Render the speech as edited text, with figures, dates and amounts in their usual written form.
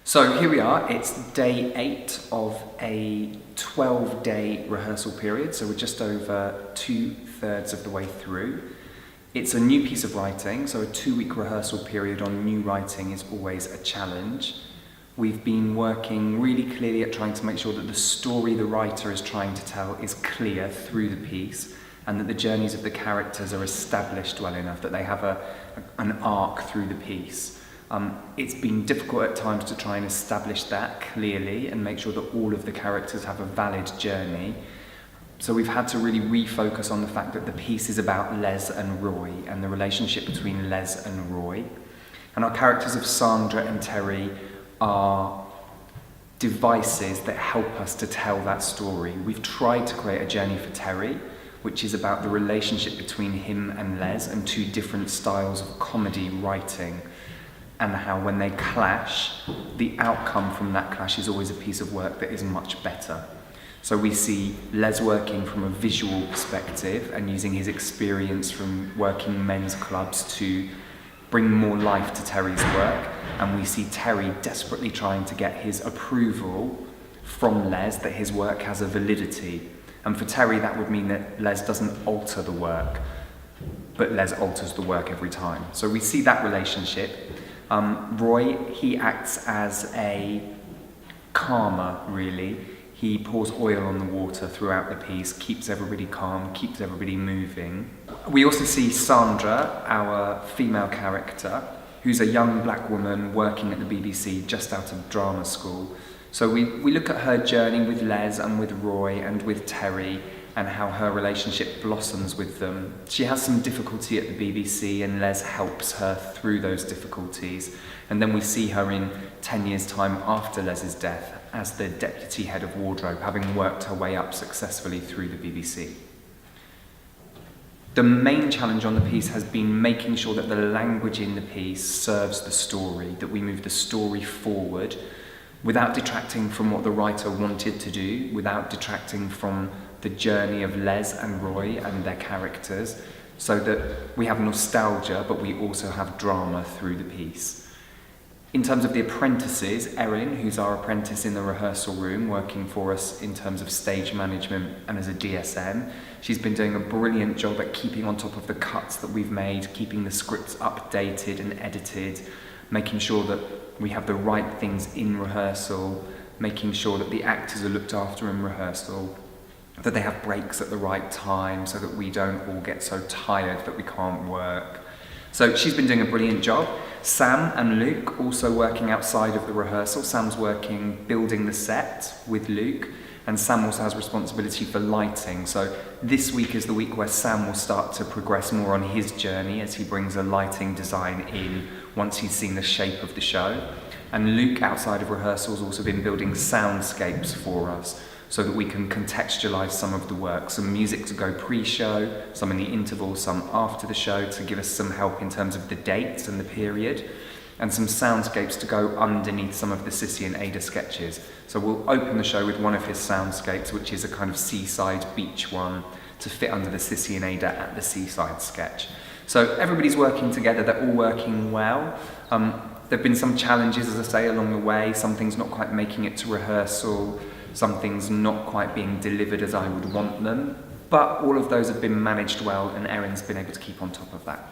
So here we are, it's day 8 of a 12-day rehearsal period, so we're just over 2/3 of the way through. It's a new piece of writing, so a 2-week rehearsal period on new writing is always a challenge. We've been working really clearly at trying to make sure that the story the writer is trying to tell is clear through the piece, and that the journeys of the characters are established well enough, that they have an arc through the piece. It's been difficult at times to try and establish that clearly and make sure that all of the characters have a valid journey. So we've had to really refocus on the fact that the piece is about Les and Roy and the relationship between Les and Roy. And our characters of Sandra and Terry are devices that help us to tell that story. We've tried to create a journey for Terry, which is about the relationship between him and Les and two different styles of comedy writing, and how when they clash, the outcome from that clash is always a piece of work that is much better. So we see Les working from a visual perspective and using his experience from working men's clubs to bring more life to Terry's work, and we see Terry desperately trying to get his approval from Les that his work has a validity. And for Terry, that would mean that Les doesn't alter the work, but Les alters the work every time. So we see that relationship. Roy, he acts as a calmer, really. He pours oil on the water throughout the piece, keeps everybody calm, keeps everybody moving. We also see Sandra, our female character, who's a young black woman working at the BBC just out of drama school. So we look at her journey with Les and with Roy and with Terry, and how her relationship blossoms with them. She has some difficulty at the BBC and Les helps her through those difficulties. And then we see her in 10 years' time after Les's death as the deputy head of wardrobe, having worked her way up successfully through the BBC. The main challenge on the piece has been making sure that the language in the piece serves the story, that we move the story forward without detracting from what the writer wanted to do, without detracting from the journey of Les and Roy and their characters, so that we have nostalgia, but we also have drama through the piece. In terms of the apprentices, Erin, who's our apprentice in the rehearsal room, working for us in terms of stage management and as a DSM, she's been doing a brilliant job at keeping on top of the cuts that we've made, keeping the scripts updated and edited, making sure that we have the right things in rehearsal, making sure that the actors are looked after in rehearsal, that they have breaks at the right time so that we don't all get so tired that we can't work. So she's been doing a brilliant job. Sam and Luke also working outside of the rehearsal. Sam's working building the set with Luke, and Sam also has responsibility for lighting. So this week is the week where Sam will start to progress more on his journey as he brings a lighting design in once he's seen the shape of the show. And Luke, outside of rehearsals, also been building soundscapes for us, so that we can contextualise some of the work. Some music to go pre-show, some in the interval, some after the show, to give us some help in terms of the dates and the period, and some soundscapes to go underneath some of the Cissie and Ada sketches. So we'll open the show with one of his soundscapes, which is a kind of seaside beach one, to fit under the Cissie and Ada at the seaside sketch. So everybody's working together, they're all working well. There have been some challenges, as I say, along the way. Some things not quite making it to rehearsal, some things not quite being delivered as I would want them, but all of those have been managed well, and Erin's been able to keep on top of that.